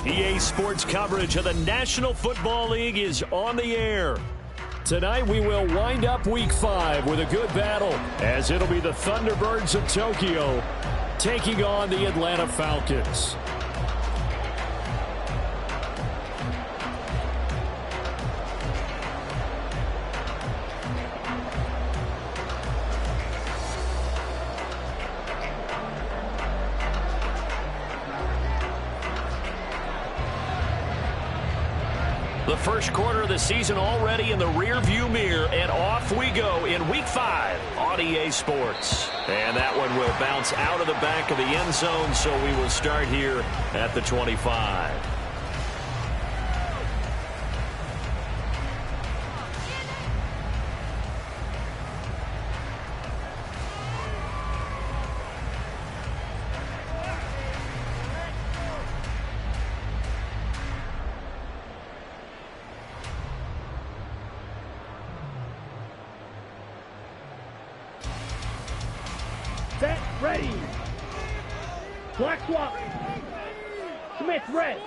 EA Sports coverage of the National Football League is on the air. Tonight we will wind up Week 5 with a good battle, as it'll be the Thunderbirds of Tokyo taking on the Atlanta Falcons. The first quarter of the season already in the rearview mirror, and off we go in Week 5 on on EA Sports. And that one will bounce out of the back of the end zone, so we will start here at the 25. Set, ready. Black swap. Smith, red.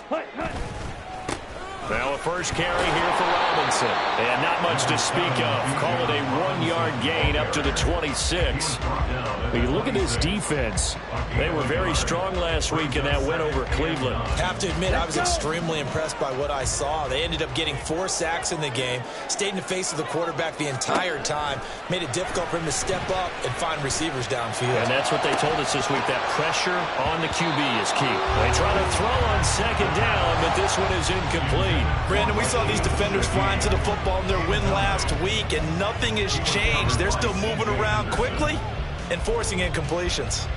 Hut, hut. Well, a first carry here for Robinson. And not much to speak of. Call it a 1-yard gain up to the 26. When you look at this defense, they were very strong last week in that win over Cleveland. Have to admit, I was extremely impressed by what I saw. They ended up getting 4 sacks in the game, stayed in the face of the quarterback the entire time, made it difficult for him to step up and find receivers downfield. And that's what they told us this week, that pressure on the QB is key. They try to throw on second down, but this one is incomplete. Brandon, we saw these defenders flying to the football in their win last week, and nothing has changed. They're still moving around quickly and forcing incompletions.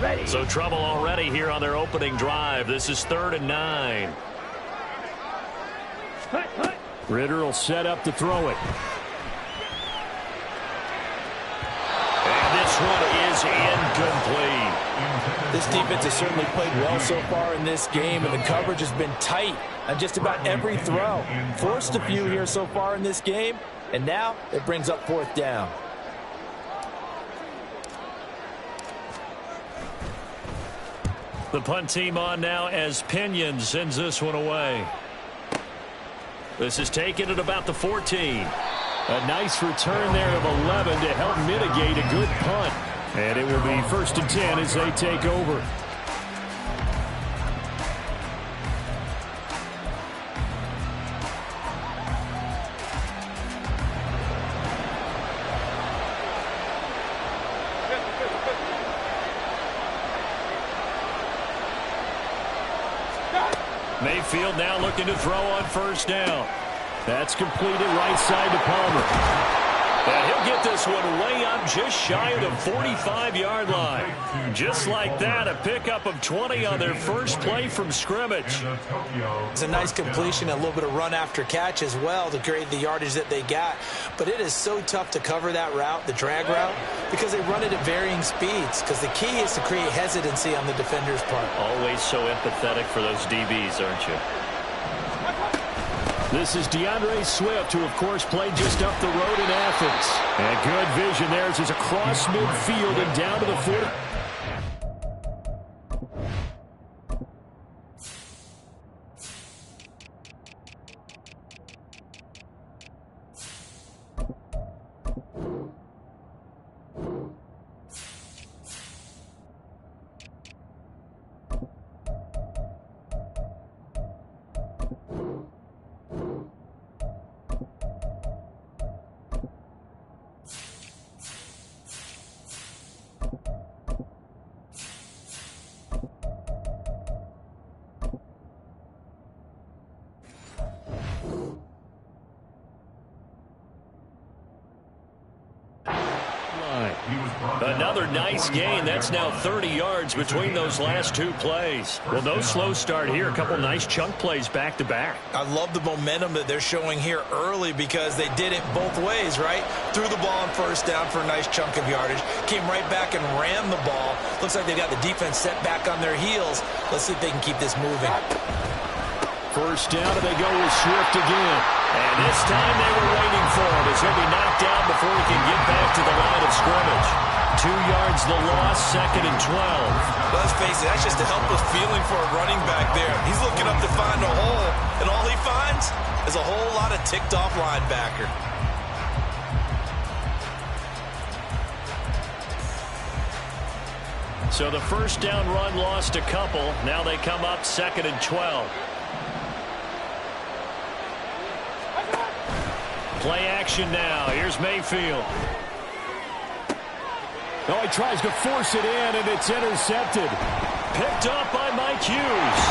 Ready. So trouble already here on their opening drive. This is 3rd and 9. Hut, hut. Ritter will set up to throw it. And this one is incomplete. This defense has certainly played well so far in this game, and the coverage has been tight on just about every throw. Forced a few here so far in this game, and now it brings up 4th down. The punt team on now as Pinion sends this one away. This is taken at about the 14. A nice return there of 11 to help mitigate a good punt. And it will be 1st and 10 as they take over. Mayfield now looking to throw on 1st down. That's completed right side to Palmer. And he'll get this one way up just shy of the 45-yard line. Just like that, a pickup of 20 on their first play from scrimmage. It's a nice completion, a little bit of run after catch as well to create the yardage that they got. But it is so tough to cover that route, the drag route, because they run it at varying speeds. Because the key is to create hesitancy on the defender's part. Always so empathetic for those DBs, aren't you? This is DeAndre Swift, who, of course, played just up the road in Athens. And good vision there as he's across midfield and down to the 40. Another nice gain. That's now 30 yards between those last 2 plays. Well, no slow start here. A couple nice chunk plays back-to-back. I love the momentum that they're showing here early because they did it both ways, right? Threw the ball on 1st down for a nice chunk of yardage. Came right back and ran the ball. Looks like they've got the defense set back on their heels. Let's see if they can keep this moving. 1st down, and they go with Swift again. And this time they were waiting for him as he'll be knocked down before he can get back to the line of scrimmage. 2 yards the loss, 2nd and 12. Let's face it, that's just a helpless feeling for a running back there. He's looking up to find a hole, and all he finds is a whole lot of ticked-off linebacker. So the 1st down run lost a couple. Now they come up 2nd and 12. Play action now. Here's Mayfield. Oh, he tries to force it in, and it's intercepted. Picked up by Mike Hughes.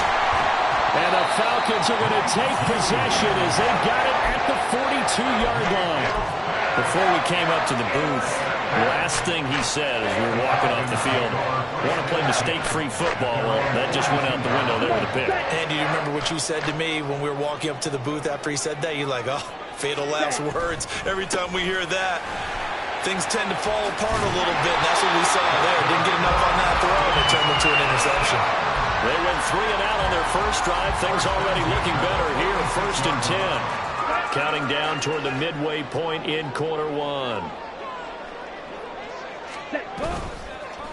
And the Falcons are going to take possession as they've got it at the 42-yard line. Before we came up to the booth, the last thing he said as we were walking off the field, want to play mistake-free football. Well, that just went out the window there with a pick. And do you remember what you said to me when we were walking up to the booth after he said that? You're like, oh, fatal last words. Every time we hear that, things tend to fall apart a little bit, and that's what we saw there. Didn't get enough on that throw, and it turned into an interception. They went 3 and out on their first drive. Things already looking better here, 1st and 10. Counting down toward the midway point in quarter 1.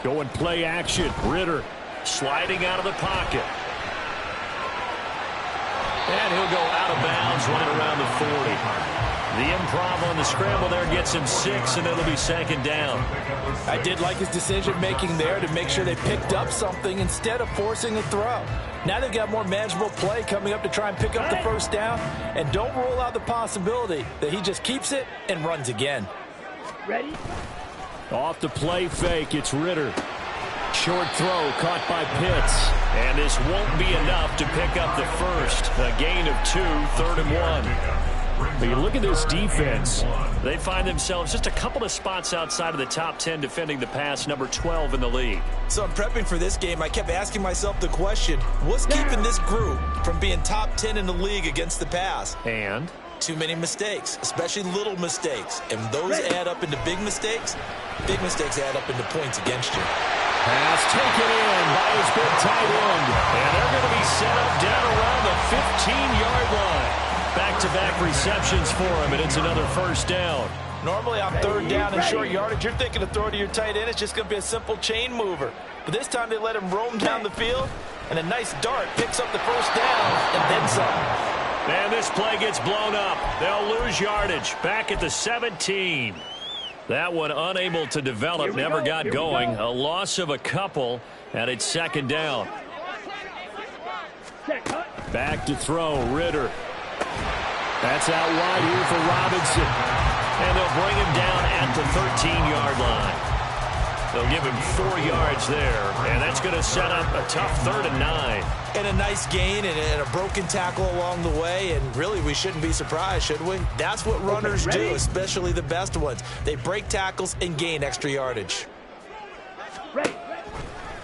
Going play action. Ritter sliding out of the pocket. And he'll go out of bounds right around the 40. The improv on the scramble there gets him 6, and it'll be 2nd down. I did like his decision-making there to make sure they picked up something instead of forcing a throw. Now they've got more manageable play coming up to try and pick up the 1st down, and don't rule out the possibility that he just keeps it and runs again. Ready? Off the play fake, it's Ritter. Short throw caught by Pitts. And this won't be enough to pick up the 1st. A gain of 2, 3rd and 1. But you look at this defense, they find themselves just a couple of spots outside of the top 10 defending the pass, number 12 in the league. So I'm prepping for this game. I kept asking myself the question, what's keeping this group from being top 10 in the league against the pass? And? Too many mistakes, especially little mistakes. And those add up into big mistakes. Big mistakes add up into points against you. Pass taken in by his big tight end. And they're going to be set up down around the 15-yard line. Back-to-back receptions for him, and it's another 1st down. Normally on 3rd down and short yardage, you're thinking to throw to your tight end. It's just going to be a simple chain mover. But this time they let him roam down the field, and a nice dart picks up the 1st down and then some. And this play gets blown up. They'll lose yardage. Back at the 17. That one unable to develop, never got going. A loss of a couple, and it's 2nd down. Back to throw, Ritter. That's out wide here for Robinson. And they'll bring him down at the 13-yard line. They'll give him 4 yards there, and that's going to set up a tough 3rd and 9. And a nice gain and a broken tackle along the way, and really we shouldn't be surprised, should we? That's what runners do, especially the best ones. They break tackles and gain extra yardage.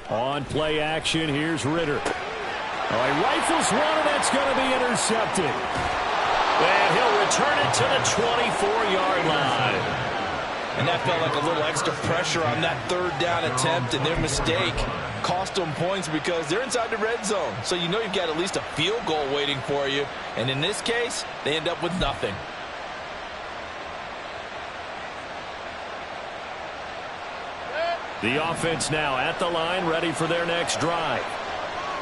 On play action, here's Ritter. Oh, he rifles one, and that's going to be intercepted. And he'll return it to the 24-yard line. And that felt like a little extra pressure on that 3rd down attempt, and their mistake cost them points because they're inside the red zone. So you know you've got at least a field goal waiting for you. And in this case, they end up with nothing. The offense now at the line, ready for their next drive.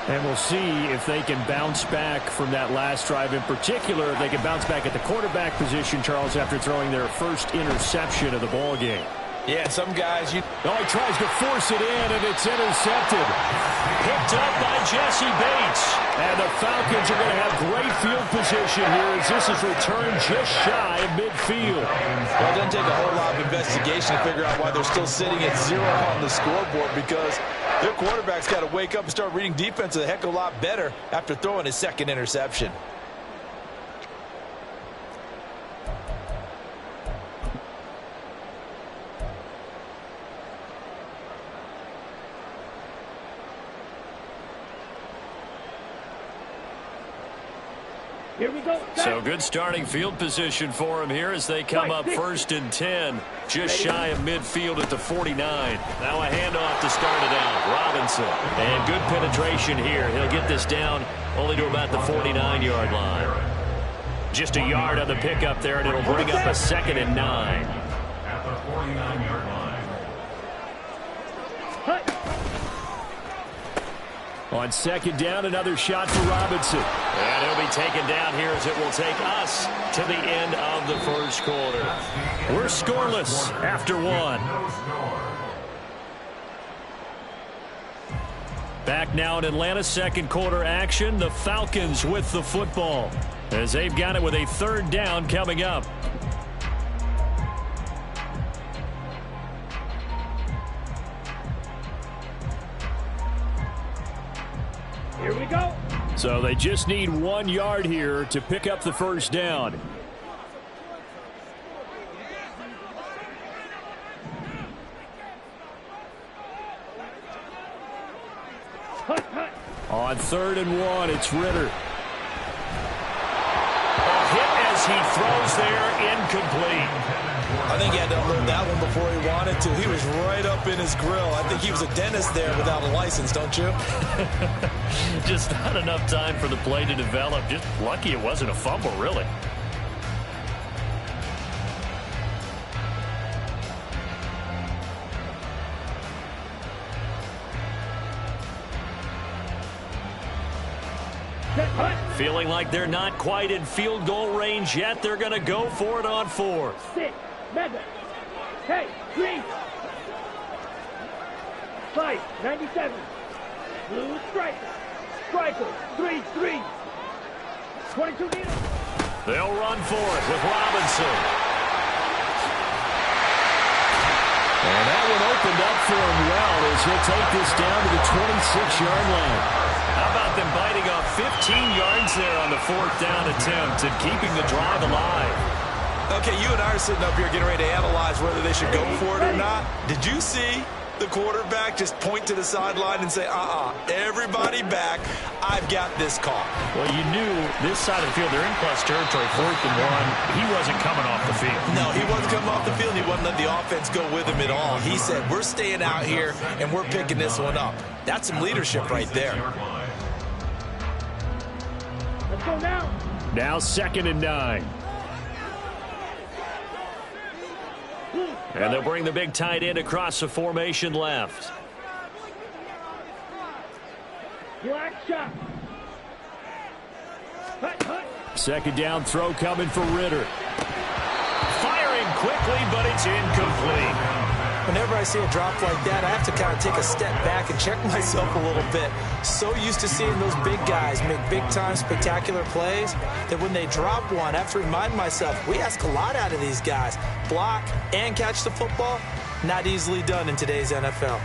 And we'll see if they can bounce back from that last drive in particular. If they can bounce back at the quarterback position, Charles, after throwing their first interception of the ball game. Yeah, some guys, he tries to force it in, and it's intercepted. Picked up by Jesse Bates. And the Falcons are going to have great field position here as this is returned just shy of midfield. Well, it doesn't take a whole lot of investigation to figure out why they're still sitting at 0 on the scoreboard, because their quarterback's got to wake up and start reading defense a heck of a lot better after throwing his 2nd interception. Here we go. So good starting field position for him here as they come up 1st and 10, just shy of midfield at the 49. Now a handoff to start it out. Robinson, and good penetration here. He'll get this down only to about the 49-yard line. Just a yard on the pickup there, and it'll bring up a 2nd and 9. At the 49-yard line. On 2nd down, another shot for Robinson. And he'll be taken down here as it will take us to the end of the 1st quarter. We're scoreless after 1. Back now in Atlanta, 2nd quarter action. The Falcons with the football as they've got it with a 3rd down coming up. Here we go. So they just need 1 yard here to pick up the first down. On 3rd and 1, it's Ritter. A hit as he throws there, incomplete. I think he had to unload that one before he wanted to. He was right up in his grill. I think he was a dentist there without a license, don't you? Just not enough time for the play to develop. Just lucky it wasn't a fumble, really. Feeling like they're not quite in field goal range yet. They're going to go for it on 4th. 6, mega. Hey, 3. 5, 97. Blue striker. Striker, 3, 3. 22 meters. They'll run for it with Robinson. And that one opened up for him well as he'll take this down to the 26-yard line. How about them biting off 15 yards there on the 4th down attempt and keeping the drive alive? Okay, you and I are sitting up here getting ready to analyze whether they should go for it or not. Did you see the quarterback just point to the sideline and say, everybody back, I've got this call? Well, you knew this side of the field, they're in plus territory, 4th and 1. He wasn't coming off the field. No, he wasn't coming off the field. He wasn't letting the offense go with him at all. He said, we're staying out here and we're picking this one up. That's some leadership right there. Let's go now. Now 2nd and 9. And they'll bring the big tight end across the formation left. Black shot. Hut, hut. 2nd down throw coming for Ritter. Firing quickly, but it's incomplete. Whenever I see a drop like that, I have to kind of take a step back and check myself a little bit. So used to seeing those big guys make big-time spectacular plays that when they drop one, I have to remind myself, we ask a lot out of these guys. Block and catch the football, not easily done in today's NFL.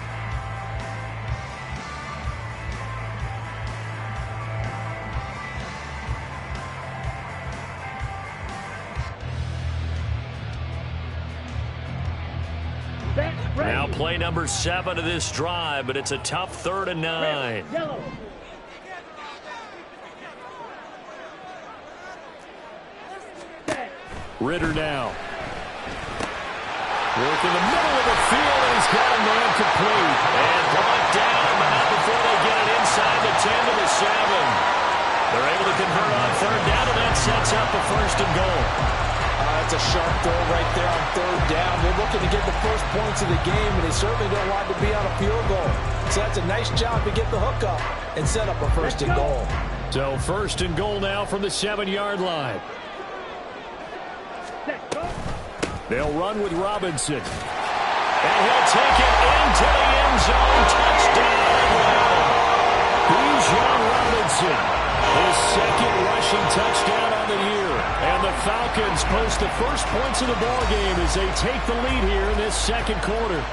Now play number 7 of this drive, but it's a tough 3rd and 9. Yellow. Ritter now. Work in the middle of the field, and he's got a man complete. And brought down, but not before they get it inside the 10 to the 7. They're able to convert on 3rd down, and that sets up a 1st and goal. That's a sharp throw right there on 3rd down. They're looking to get the first points of the game, and they certainly don't want to be on a field goal. So that's a nice job to get the hook up and set up a 1st and goal. So 1st and goal now from the 7-yard line. They'll run with Robinson. And he'll take it into the end zone. Touchdown. Bijan Robinson, his 2nd rushing touchdown on the year. And the Falcons post the first points of the ball game as they take the lead here in this 2nd quarter.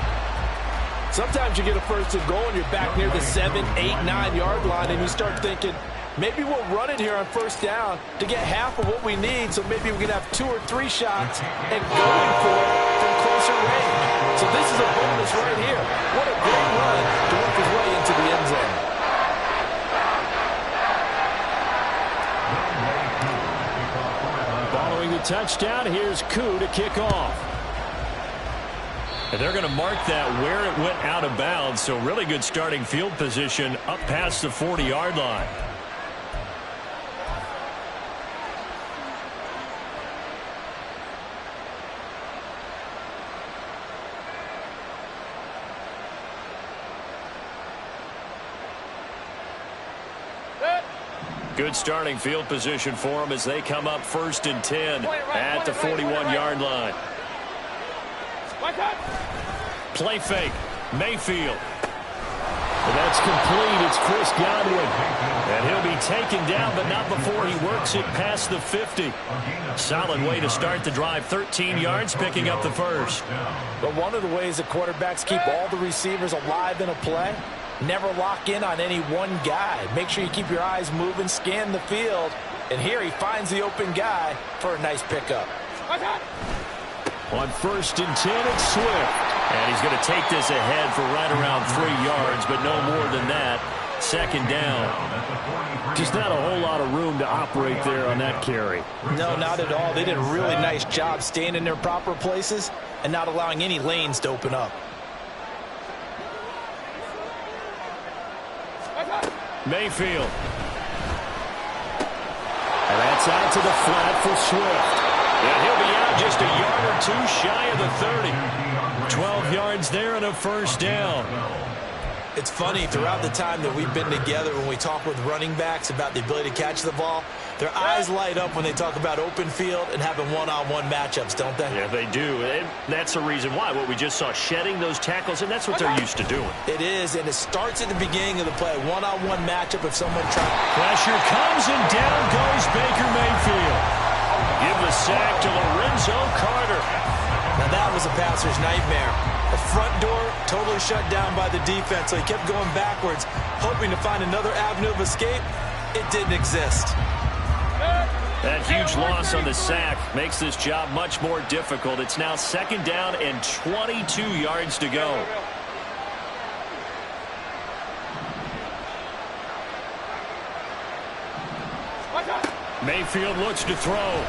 Sometimes you get a 1st and goal and you're back near the 7, 8, 9-yard line, and you start thinking, maybe we'll run it here on 1st down to get half of what we need, so maybe we can have 2 or 3 shots and going for it from closer range. So this is a bonus right here. What a great run to work his way into the end zone. Following the touchdown, here's Koo to kick off. And they're going to mark that where it went out of bounds, so really good starting field position up past the 40-yard line. Good starting field position for them as they come up 1st and 10 at the 41-yard line. Play fake. Mayfield. And that's complete. It's Chris Godwin. And he'll be taken down, but not before he works it past the 50. Solid way to start the drive. 13 yards, picking up the 1st. But one of the ways that quarterbacks keep all the receivers alive in a play never lock in on any one guy. Make sure you keep your eyes moving, scan the field. And here he finds the open guy for a nice pickup. On 1st and 10, it's Swift. And he's going to take this ahead for right around 3 yards, but no more than that. 2nd down. Just not a whole lot of room to operate there on that carry. No, not at all. They did a really nice job staying in their proper places and not allowing any lanes to open up. Mayfield. And that's out to the flat for Swift. And he'll be out just a yard or 2 shy of the 30. 12 yards there and a 1st down. It's funny, throughout the time that we've been together, when we talk with running backs about the ability to catch the ball, their eyes light up when they talk about open field and having one-on-one matchups, don't they? Yeah, they do. And that's the reason why. What we just saw, shedding those tackles, and that's what they're used to doing. It is, and it starts at the beginning of the play. One-on-one matchup if someone tries. Pressure comes, and down goes Baker Mayfield. Give the sack to Lorenzo Carter. Now that was a passer's nightmare. The front door totally shut down by the defense, so he kept going backwards, hoping to find another avenue of escape. It didn't exist. That huge loss on the sack makes this job much more difficult. It's now 2nd down and 22 yards to go. Mayfield looks to throw.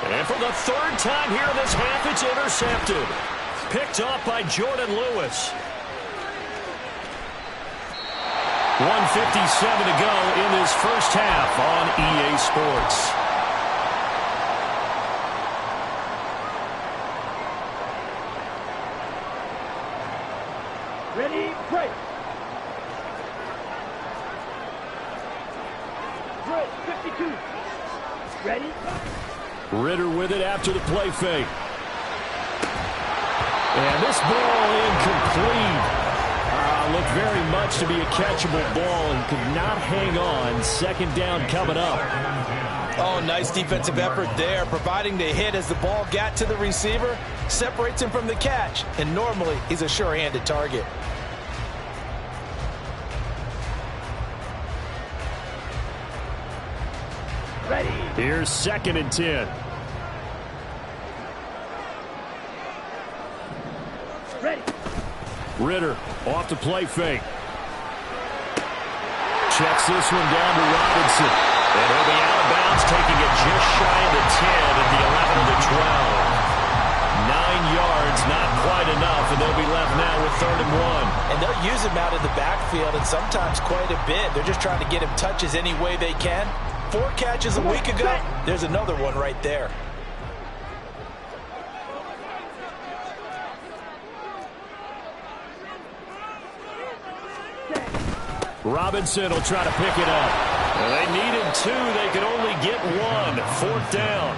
And for the 3rd time here in this half, it's intercepted. Picked off by Jordan Lewis. 1:57 to go in this 1st half on EA Sports. Ready, play. Drill, 52. Ready, Ritter with it after the play fake. And this ball incomplete. Looked very much to be a catchable ball and could not hang on. 2nd down coming up. Oh, nice defensive effort there, providing the hit as the ball got to the receiver, separates him from the catch, and normally he's a sure-handed target. ready. Here's 2nd and 10. Ready. Ritter off the play fake. Checks this one down to Robinson. And he'll be out of bounds, taking it just shy of the 10 at the 11 of the 12. 9 yards, not quite enough, and they'll be left now with 3rd and 1. And they'll use him out of the backfield, and sometimes quite a bit. They're just trying to get him touches any way they can. 4 catches a week ago. There's another one right there. Robinson will try to pick it up. Well, they needed 2. They could only get 1. 4th down.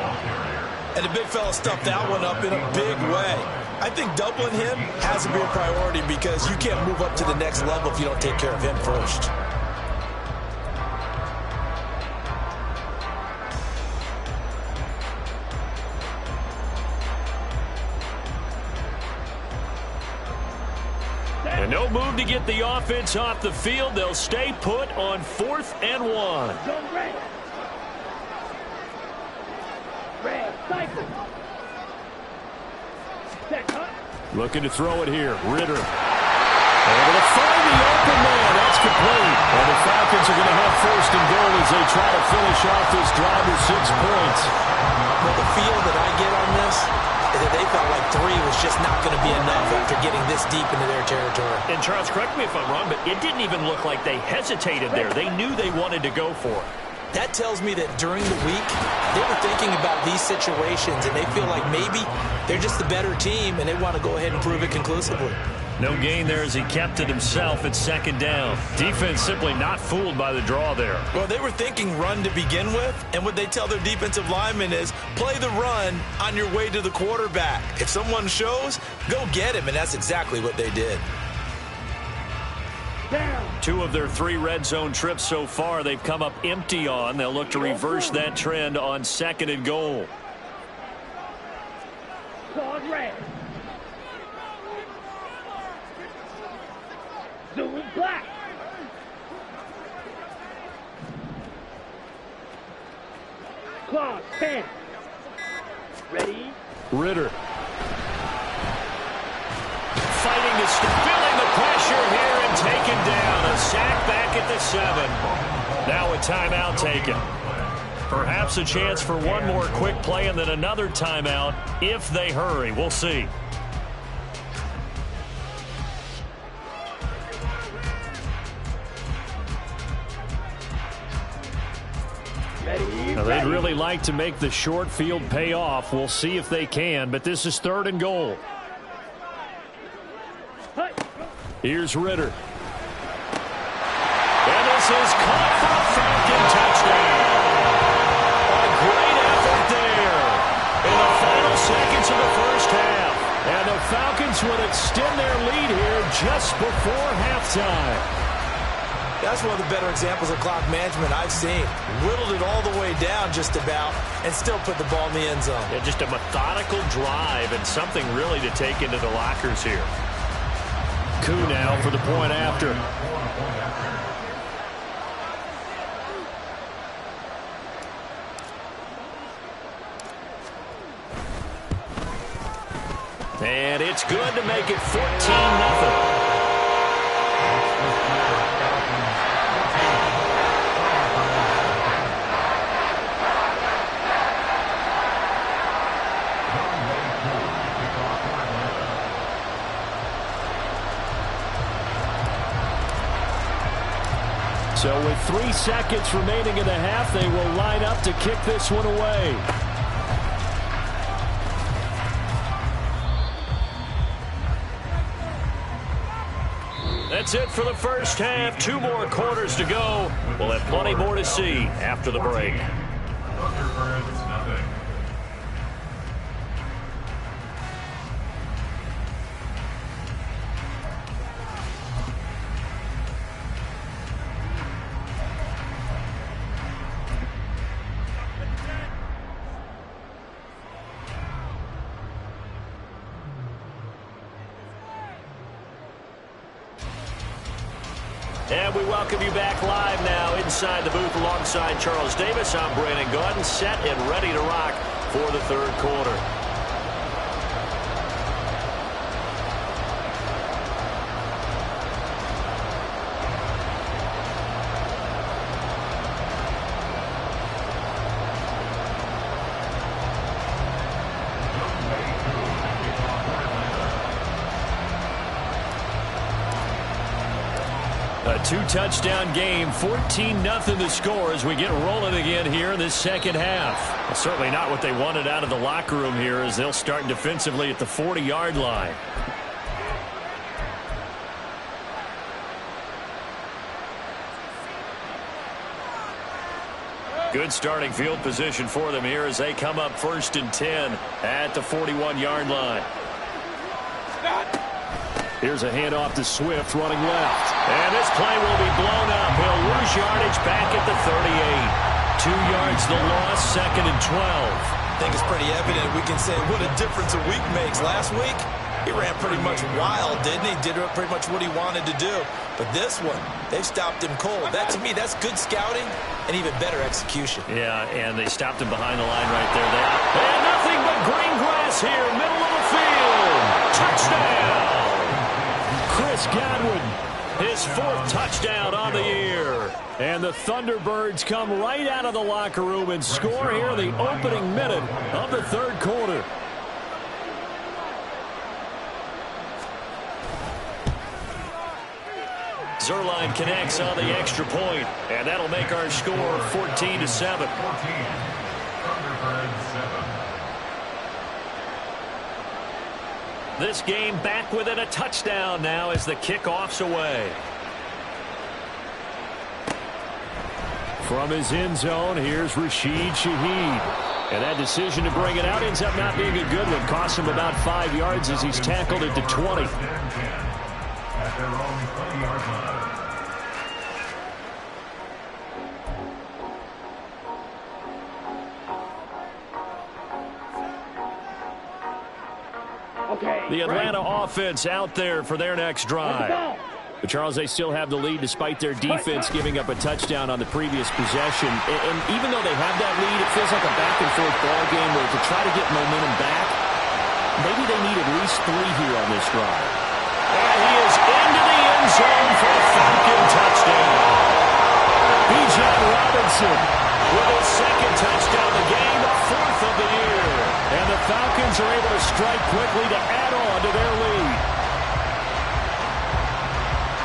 And the big fella stuffed that one up in a big way. I think doubling him has to be a priority because you can't move up to the next level if you don't take care of him first. And no move to get the offense off the field. They'll stay put on 4th and 1. Zone red. Red. Cycle. Set cut. Looking to throw it here. Ritter. Able to find the open man. That's complete. And the Falcons are going to have 1st and goal as they try to finish off this drive with 6 points. Well, the feel that I get on this is that they felt like 3 was just not going to be enough after getting this deep into their territory. And Charles, correct me if I'm wrong, but it didn't even look like they hesitated there. They knew they wanted to go for it. That tells me that during the week, they were thinking about these situations, and they feel like maybe they're just the better team, and they want to go ahead and prove it conclusively. No gain there as he kept it himself at 2nd down. Defense simply not fooled by the draw there. Well, they were thinking run to begin with, and what they tell their defensive linemen is play the run on your way to the quarterback. If someone shows, go get him, and that's exactly what they did. Down. 2 of their 3 red zone trips so far they've come up empty on. They'll look to reverse that trend on 2nd and goal. Zone red. clock, 10. Ready? Ritter. Fighting to feeling the pressure here and taken down. A sack back at the 7. Now a timeout taken. Perhaps a chance for one more quick play and then another timeout if they hurry. We'll see. Now, they'd really like to make the short field pay off. We'll see if they can, but this is 3rd and goal. Here's Ritter. And this is caught for a Falcon touchdown. A great effort there in the final seconds of the first half. And the Falcons will extend their lead here just before halftime. That's one of the better examples of clock management I've seen. Whittled it all the way down just about and still put the ball in the end zone. Yeah, just a methodical drive and something really to take into the lockers here. Koo now for the point after. And it's good to make it 14-0. So with 3 seconds remaining in the half, they will line up to kick this one away. That's it for the first half. 2 more quarters to go. We'll have plenty more to see after the break. And we welcome you back live now inside the booth alongside Charles Davis. I'm Brandon Gaudin, set and ready to rock for the 3rd quarter. A 2-touchdown game, 14-0 the score as we get rolling again here in this second half. Well, certainly not what they wanted out of the locker room here as they'll start defensively at the 40-yard line. Good starting field position for them here as they come up 1st and 10 at the 41-yard line. Here's a handoff to Swift running left. And this play will be blown up. He'll lose yardage back at the 38. 2 yards the loss, 2nd and 12. I think it's pretty evident. We can say what a difference a week makes. Last week, he ran pretty much wild, didn't he? Did pretty much what he wanted to do. But this one, they've stopped him cold. That, to me, that's good scouting and even better execution. Yeah, and they stopped him behind the line right there. And nothing but green grass here, middle of the field. Touchdown! Chris Godwin, his 4th touchdown on the year. And the Thunderbirds come right out of the locker room and score here in the opening minute of the 3rd quarter. Zerline connects on the extra point, and that'll make our score 14-7. This game back within a touchdown now as the kickoff's away. From his end zone, here's Rashid Shaheed. And that decision to bring it out ends up not being a good one. Costs him about 5 yards as he's tackled at the 20. Okay. The Atlanta offense out there for their next drive. But, Charles, they still have the lead despite their defense giving up a touchdown on the previous possession. And even though they have that lead, it feels like a back-and-forth ball game where to try to get momentum back, maybe they need at least 3 here on this drive. And he is into the end zone for a Falcon touchdown. Bijan Robinson with his second touchdown of the game, 4th of the year. And the Falcons are able to strike quickly to add on to their lead.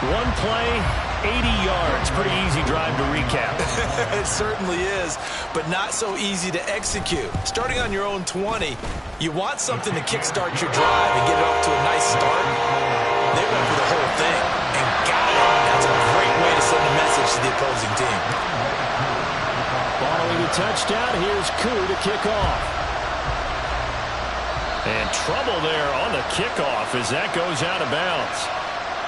One play, 80 yards. Pretty easy drive to recap. It certainly is, but not so easy to execute. Starting on your own 20, you want something to kickstart your drive and get it off to a nice start. They went for the whole thing and got it. That's a great way to send a message to the opposing team. Following the touchdown, here's Koo to kick off. And trouble there on the kickoff as that goes out of bounds.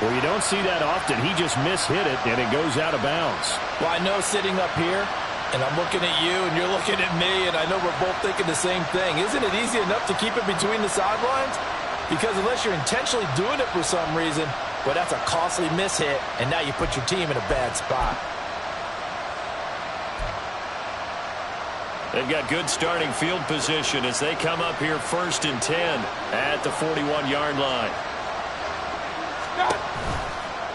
Well, you don't see that often. He just mishit it, and it goes out of bounds. Well, I know sitting up here, and I'm looking at you, and you're looking at me, and I know we're both thinking the same thing. Isn't it easy enough to keep it between the sidelines? Because unless you're intentionally doing it for some reason, well, that's a costly mishit, and now you put your team in a bad spot. They've got good starting field position as they come up here 1st and 10 at the 41-yard line.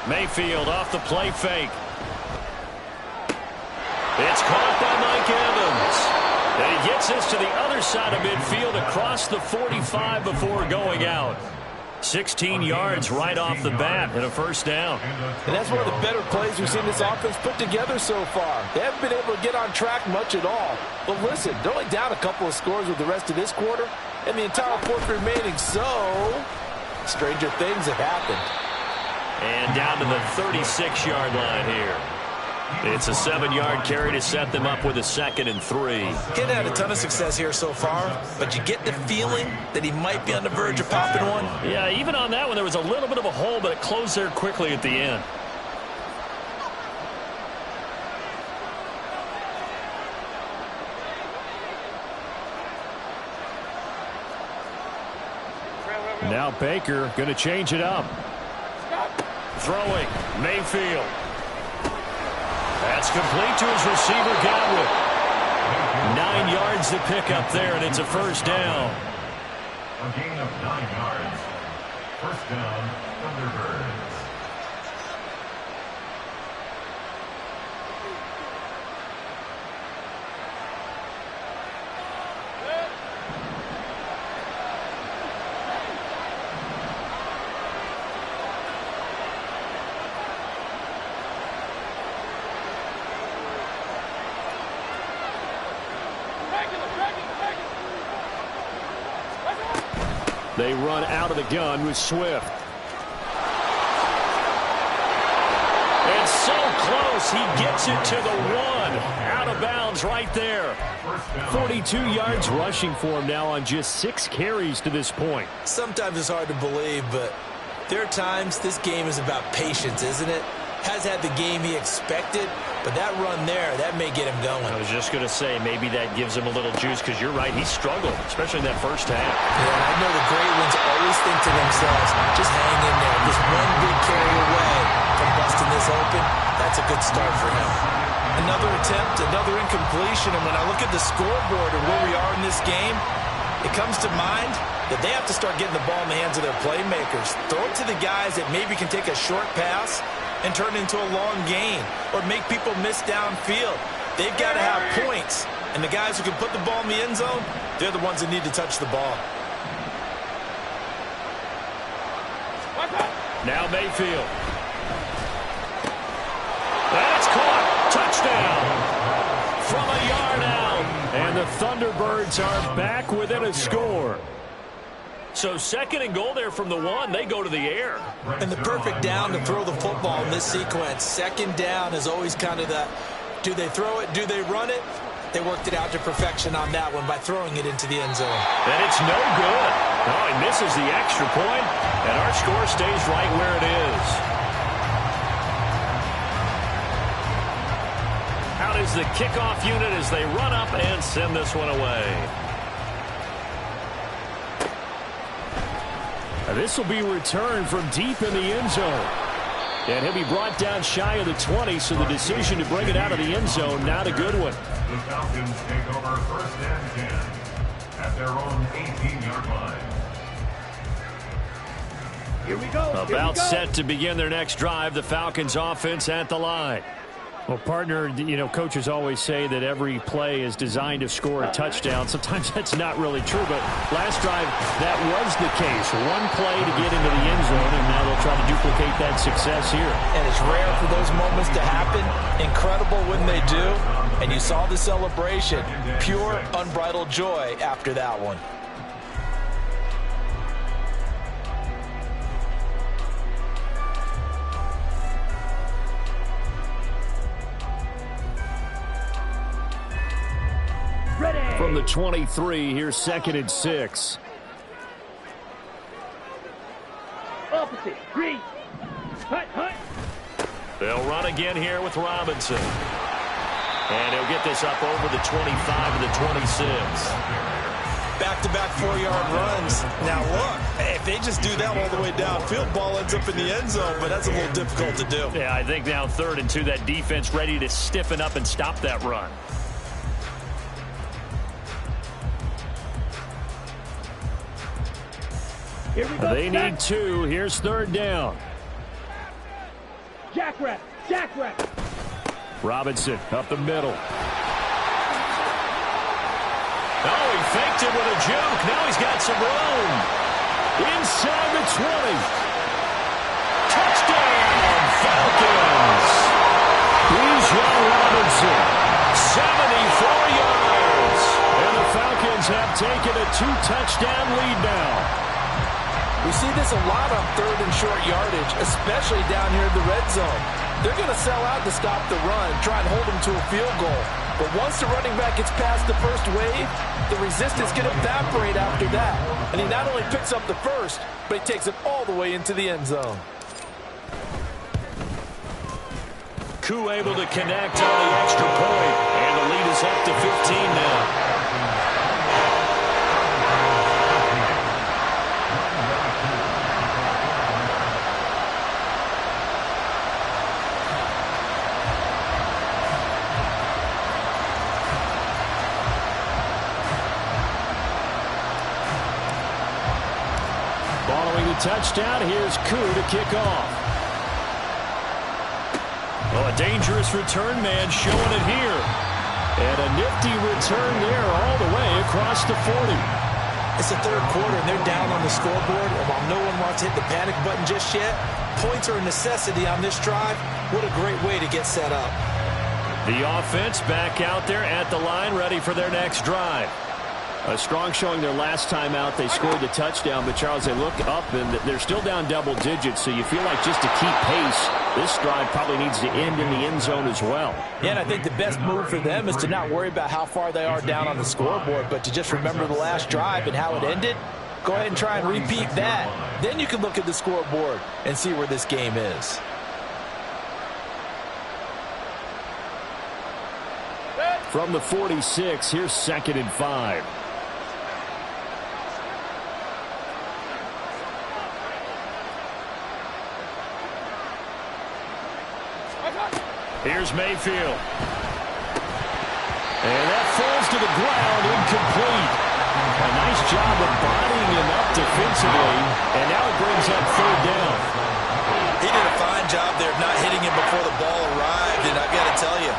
Mayfield off the play fake. It's caught by Mike Evans. And he gets this to the other side of midfield across the 45 before going out. 16 yards right off the bat and a 1st down. And that's one of the better plays we've seen this offense put together so far. They haven't been able to get on track much at all. But listen, they're only down a couple of scores with the rest of this quarter and the entire 4th remaining. So, stranger things have happened. And down to the 36-yard line here. It's a 7-yard carry to set them up with a 2nd and 3. He hasn't had a ton of success here so far, but you get the feeling that he might be on the verge of popping one. Yeah, even on that one, there was a little bit of a hole, but it closed there quickly at the end. Now Baker going to change it up. Throwing, Mayfield. That's complete to his receiver, Godwin. 9 yards to pick up there, and it's a 1st down. A gain of 9 yards. 1st down, Thunderbirds. They run out of the gun with Swift. And so close, he gets it to the 1. Out of bounds right there. 42 yards rushing for him now on just 6 carries to this point. Sometimes it's hard to believe, but there are times this game is about patience, isn't it? Has had the game he expected, but that run there, that may get him going. I was just going to say, maybe that gives him a little juice, because you're right, he struggled, especially in that 1st half. Yeah, and I know the great ones always think to themselves, just hang in there. Just one big carry away from busting this open. That's a good start for him. Another attempt, another incompletion, and when I look at the scoreboard and where we are in this game, it comes to mind that they have to start getting the ball in the hands of their playmakers. Throw it to the guys that maybe can take a short pass and turn it into a long gain or make people miss downfield. They've got to have points, and the guys who can put the ball in the end zone, they're the ones that need to touch the ball. Now Mayfield. That's caught. Touchdown. From a yard out. And the Thunderbirds are back within a score. So 2nd and goal there from the 1. They go to the air. And the perfect down to throw the football in this sequence. 2nd down is always kind of the, do they throw it, do they run it? They worked it out to perfection on that one by throwing it into the end zone. And it's no good. Oh, he misses the extra point, and our score stays right where it is. Out is the kickoff unit as they run up and send this one away. This will be returned from deep in the end zone. And he'll be brought down shy of the 20, so the decision to bring it out of the end zone, not a good one. The Falcons take over 1st and 10 at their own 18-yard line. Here we go. About set to begin their next drive, the Falcons offense at the line. Well, partner, coaches always say that every play is designed to score a touchdown. Sometimes that's not really true, but last drive, that was the case. One play to get into the end zone, and now they'll try to duplicate that success here. And it's rare for those moments to happen. Incredible when they do. And you saw the celebration. Pure, unbridled joy after that one. From the 23, here's 2nd and 6. Opposite. Green. Hut, hut. They'll run again here with Robinson. And he'll get this up over the 25 and the 26. Back-to-back 4-yard runs. Now look, if they just do that all the way downfield, ball ends up in the end zone, but that's a little difficult to do. Yeah, I think now 3rd and 2, that defense ready to stiffen up and stop that run. Here we go. They need 2. Here's 3rd down. Jackrabbit. Jackrabbit. Robinson up the middle. Oh, he faked it with a juke. Now he's got some room. Inside the 20. Touchdown, Falcons. Bijan Robinson, 74 yards. And the Falcons have taken a 2-touchdown lead now. We see this a lot on 3rd and short yardage, especially down here in the red zone. They're going to sell out to stop the run, try and hold them to a field goal. But once the running back gets past the first wave, the resistance can evaporate after that. And he not only picks up the first, but he takes it all the way into the end zone. Koo able to connect on the extra point, and the lead is up to 15 now. Touchdown. Here's Koo to kick off. Oh, a dangerous return man showing it here. And a nifty return there all the way across the 40. It's the 3rd quarter, and they're down on the scoreboard. And while no one wants to hit the panic button just yet, points are a necessity on this drive. What a great way to get set up. The offense back out there at the line, ready for their next drive. A strong showing their last time out. They scored the touchdown, but Charles, they look up and they're still down double digits, so you feel like just to keep pace, this drive probably needs to end in the end zone as well. Yeah, and I think the best move for them is to not worry about how far they are down on the scoreboard, but to just remember the last drive and how it ended. Go ahead and try and repeat that. Then you can look at the scoreboard and see where this game is. From the 46, here's 2nd and 5. Here's Mayfield. And that falls to the ground, incomplete. A nice job of bodying him up defensively, and now it brings up 3rd down. He did a fine job there of not hitting him before the ball arrived, and I've got to tell you,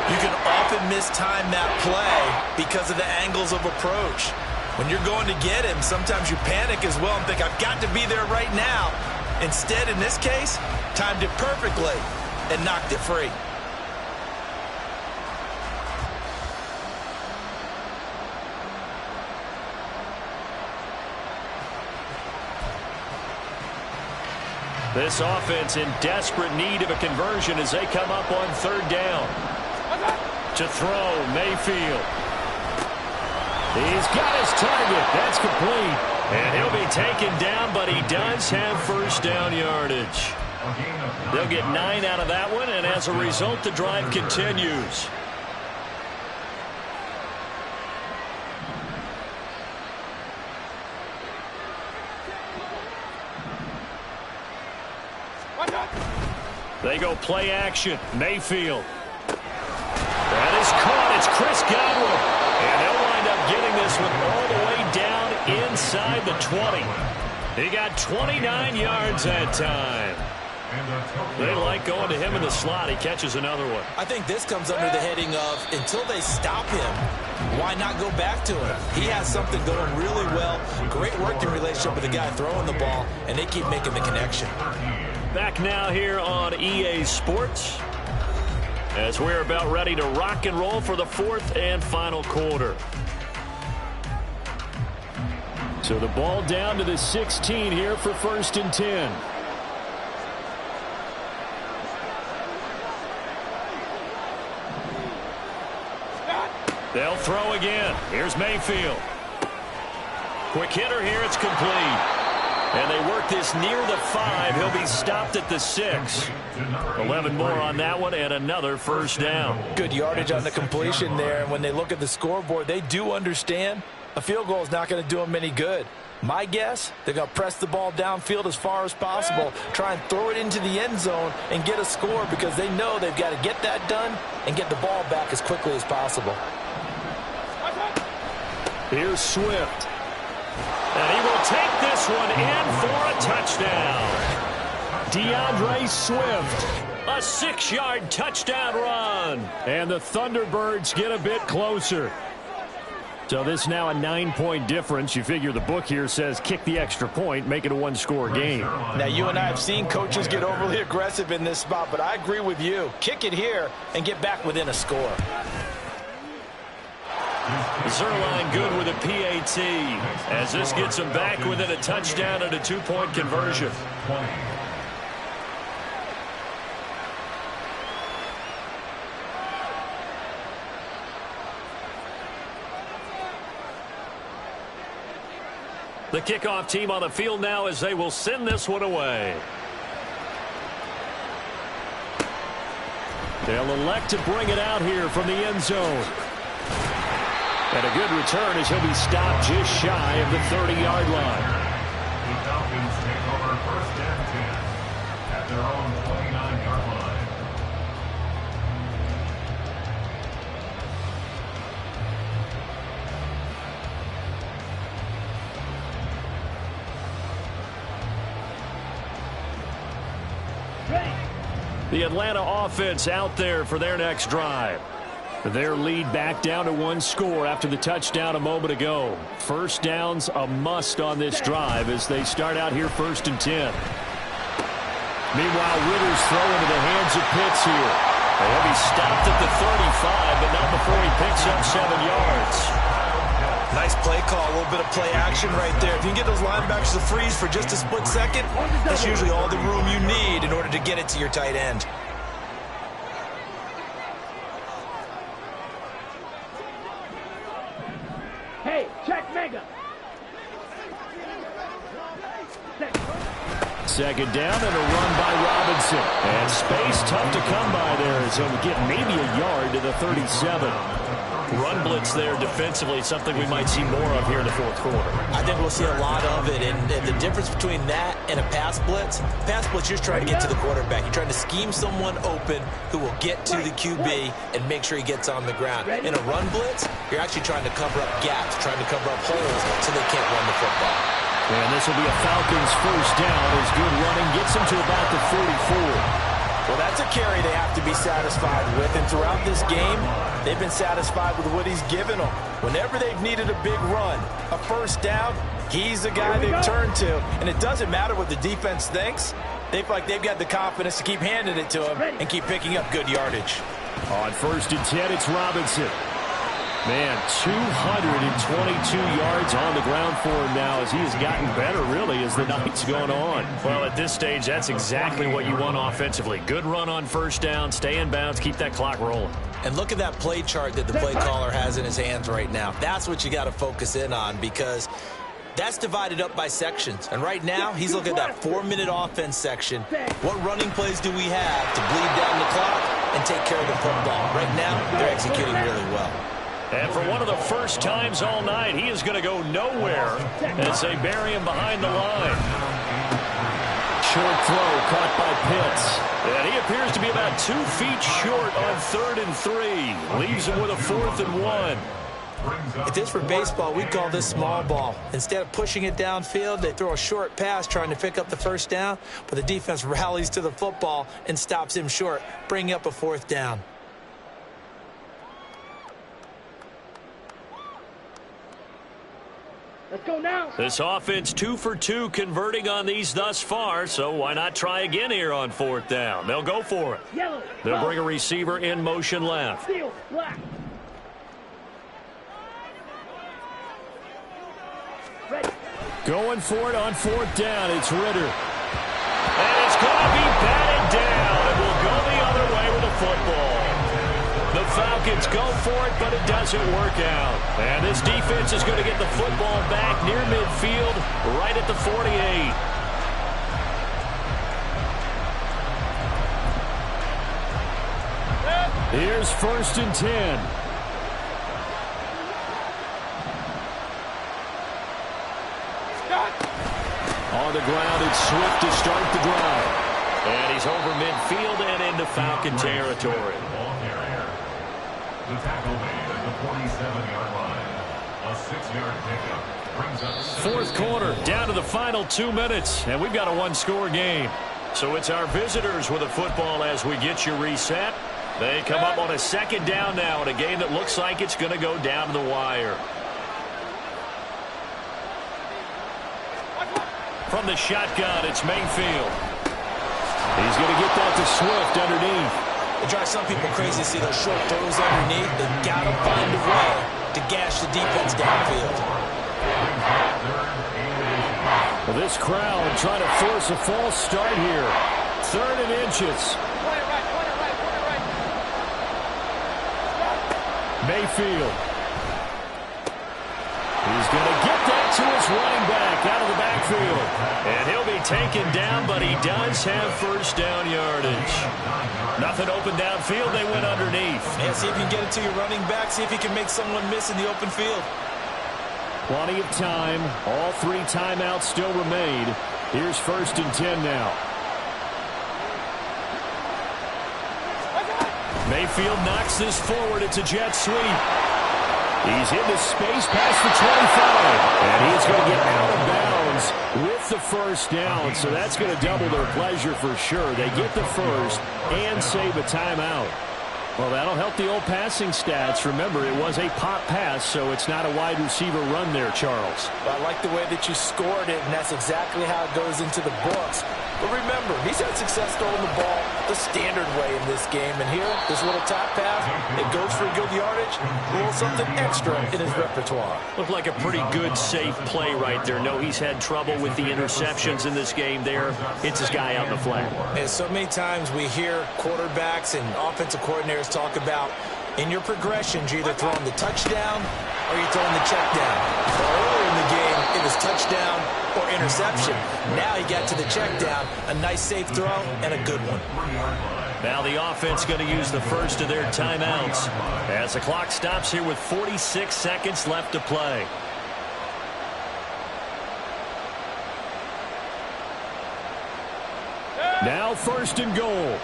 you can often mistime that play because of the angles of approach. When you're going to get him, sometimes you panic as well and think, I've got to be there right now. Instead, in this case, timed it perfectly and knocked it free. This offense in desperate need of a conversion as they come up on 3rd down. To throw, Mayfield. He's got his target. That's complete. And he'll be taken down, but he does have 1st down yardage. They'll get 9 out of that one, and as a result, the drive continues. They go play action. Mayfield. That is caught. It's Chris Godwin. And they'll wind up getting this one all the way down inside the 20. He got 29 yards that time. They like going to him in the slot. He catches another one. I think this comes under the heading of until they stop him, why not go back to him? He has something going really well. Great working relationship with the guy throwing the ball, and they keep making the connection. Back now here on EA Sports as we're about ready to rock and roll for the fourth and final quarter. So the ball down to the 16 here for 1st and 10. They'll throw again. Here's Mayfield. Quick hitter here. It's complete. And they work this near the 5. He'll be stopped at the 6. 11 more on that one and another first down. Good yardage on the completion there. And when they look at the scoreboard, they do understand a field goal is not going to do them any good. My guess, they're going to press the ball downfield as far as possible, try and throw it into the end zone and get a score because they know they've got to get that done and get the ball back as quickly as possible. Here's Swift. And he will take this one in for a touchdown. DeAndre Swift, a 6-yard touchdown run. And the Thunderbirds get a bit closer. So this now a 9-point difference. You figure the book here says kick the extra point, make it a one-score game. Now, you and I have seen coaches get overly aggressive in this spot, but I agree with you. Kick it here and get back within a score. Zerline good with a PAT as this gets him back within a touchdown and a 2-point conversion. The kickoff team on the field now as they will send this one away. They'll elect to bring it out here from the end zone. And a good return as he'll be stopped just shy of the 30-yard line. The Falcons take over 1st and 10 at their own 29-yard line. The Atlanta offense out there for their next drive. Their lead back down to 1 score after the touchdown a moment ago. First down's a must on this drive as they start out here 1st and 10. Meanwhile, Ritter's throw into the hands of Pitts here. He'll be stopped at the 35, but not before he picks up 7 yards. Nice play call, a little bit of play action right there. If you can get those linebackers to freeze for just a split second, that's usually all the room you need in order to get it to your tight end. Hey, check Mega. Second down and a run by Robinson. And space tough to come by there as he'll get maybe a yard to the 37. Run blitz there defensively, something we might see more of here in the fourth quarter. I think we'll see a lot of it, and the difference between that and a pass blitz, you're just trying to get to the quarterback. You're trying to scheme someone open who will get to the QB and make sure he gets on the ground. In a run blitz, you're actually trying to cover up gaps, trying to cover up holes so they can't run the football. And this will be a Falcons first down as good running gets them to about the 44. Well, that's a carry they have to be satisfied with, and throughout this game, they've been satisfied with what he's given them. Whenever they've needed a big run, a first down, he's the guy they've turned to. And it doesn't matter what the defense thinks. They feel like they've got the confidence to keep handing it to him and keep picking up good yardage. On 1st and 10, it's Robinson. Man, 222 yards on the ground for him now as he has gotten better, really, as the night's gone on. Well, at this stage, that's exactly what you want offensively. Good run on first down, stay in bounds, keep that clock rolling. And look at that play chart that the play caller has in his hands right now. That's what you got to focus in on because that's divided up by sections. And right now, he's looking at that 4-minute offense section. What running plays do we have to bleed down the clock and take care of the football? Right now, they're executing really well. And for one of the first times all night, he is going to go nowhere as they bury him behind the line. short throw caught by Pitts. And he appears to be about 2 feet short on 3rd and 3. Leaves him with a 4th and 1. If this were baseball, we'd call this small ball. Instead of pushing it downfield, they throw a short pass trying to pick up the first down, but the defense rallies to the football and stops him short, bringing up a 4th down. Let's go now. This offense 2 for 2 converting on these thus far, so why not try again here on 4th down? They'll go for it. Yellow. They'll bring a receiver in motion left. Steel. Black. Ready. Going for it on 4th down. It's Ritter. And it's going to be batted down. It will go the other way with the football. The Falcons go for it, but it doesn't work out. And this defense is going to get the football back near midfield, right at the 48. Here's 1st and 10. On the ground, it's Swift to start the drive. And he's over midfield and into Falcon territory. The tackle made at the 47-yard line. A 6-yard pickup brings up 4th quarter, down to the final 2 minutes, and we've got a 1-score game. So it's our visitors with the football as we get you reset. They come up on a 2nd down now in a game that looks like it's going to go down to the wire. From the shotgun, it's Mayfield. He's going to get that to Swift underneath. It drives some people crazy to see those short throws underneath. They've got to find a way to gash the defense downfield. Well, this crowd trying to force a false start here. 3rd and inches. Mayfield. He's going to get that to his running back out of the backfield. And he'll be taken down, but he does have 1st down yardage. Nothing open downfield. They went underneath. Yeah, see if you can get it to your running back. See if you can make someone miss in the open field. Plenty of time. All 3 timeouts still remain. Here's 1st and 10 now. Mayfield knocks this forward. It's a jet sweep. He's into space past the 25. And he's going to get out of bounds with the 1st down. So that's going to double their pleasure for sure. They get the 1st and save a timeout. Well, that'll help the old passing stats. Remember, it was a pop pass, so it's not a wide receiver run there, Charles. I like the way that you scored it, and that's exactly how it goes into the books. But remember, he's had success throwing the ball the standard way in this game. And here, this little top pass, it goes for good yardage, a little something extra in his repertoire. Looked like a pretty good, safe play right there. No, he's had trouble with the interceptions in this game there. Hits his guy out in the flat. And so many times we hear quarterbacks and offensive coordinators talk about in your progressions, you're either throwing the touchdown or you're throwing the check down. Earlier in the game, it was touchdown or interception. Now he got to the check down, a nice safe throw and a good one. Now the offense going to use the 1st of their timeouts as the clock stops here with 46 seconds left to play. Now 1st and goal.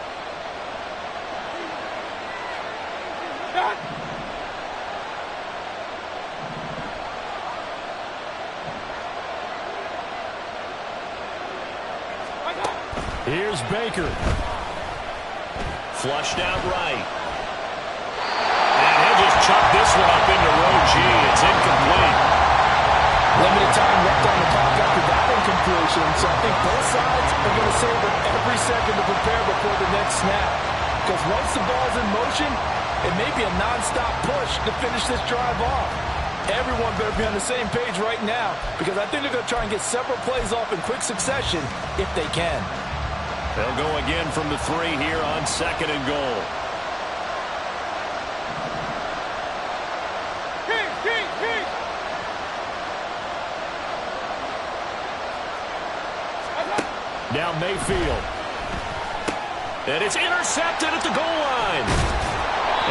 Here's Baker. Flushed out right. And he'll just chuck this one up into row G. It's incomplete. Limited time left on the clock after that incompletion, so I think both sides are going to savor every second to prepare before the next snap. Because once the ball's in motion, it may be a non-stop push to finish this drive off. Everyone better be on the same page right now, because I think they're going to try and get several plays off in quick succession if they can. They'll go again from the 3 here on 2nd and goal. Now Mayfield. And it's intercepted at the goal line.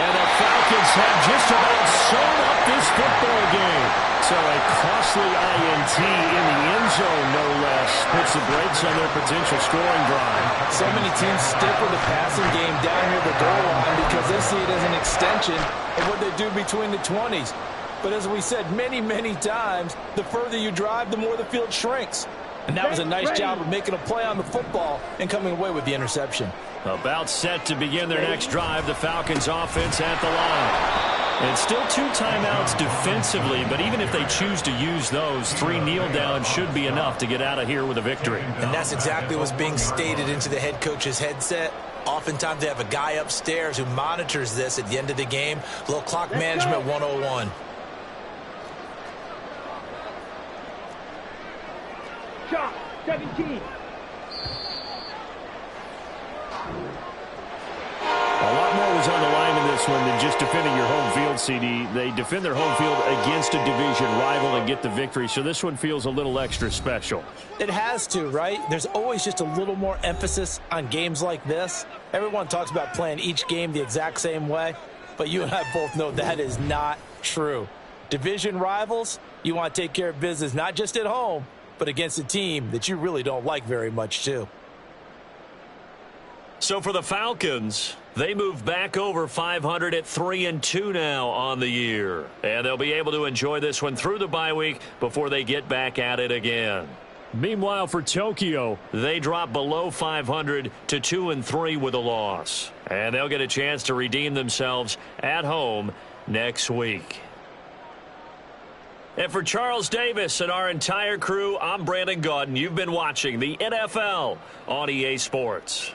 And the Falcons have just about sewn up this football game. So a costly INT in the end zone, no less, puts the brakes on their potential scoring drive. So many teams stick with the passing game down near the goal line because they see it as an extension of what they do between the 20s. But as we said many, many times, the further you drive, the more the field shrinks. And that was a nice job of making a play on the football and coming away with the interception. About set to begin their next drive, the Falcons offense at the line. And still 2 timeouts defensively, but even if they choose to use those, 3 kneel downs should be enough to get out of here with a victory. And that's exactly what's being stated into the head coach's headset. Oftentimes they have a guy upstairs who monitors this at the end of the game. Little clock management 101. Shot 17. A lot more was on the line in this one than just defending your home field, CD. They defend their home field against a division rival and get the victory, so this one feels a little extra special. It has to, right? There's always just a little more emphasis on games like this. Everyone talks about playing each game the exact same way, but you and I both know that is not true. Division rivals, you want to take care of business not just at home, but against a team that you really don't like very much, too. So for the Falcons, they move back over 500 at 3-2 now on the year. And they'll be able to enjoy this one through the bye week before they get back at it again. Meanwhile, for Tokyo, they drop below 500 to 2-3 with a loss. And they'll get a chance to redeem themselves at home next week. And for Charles Davis and our entire crew, I'm Brandon Gaudin. You've been watching the NFL on EA Sports.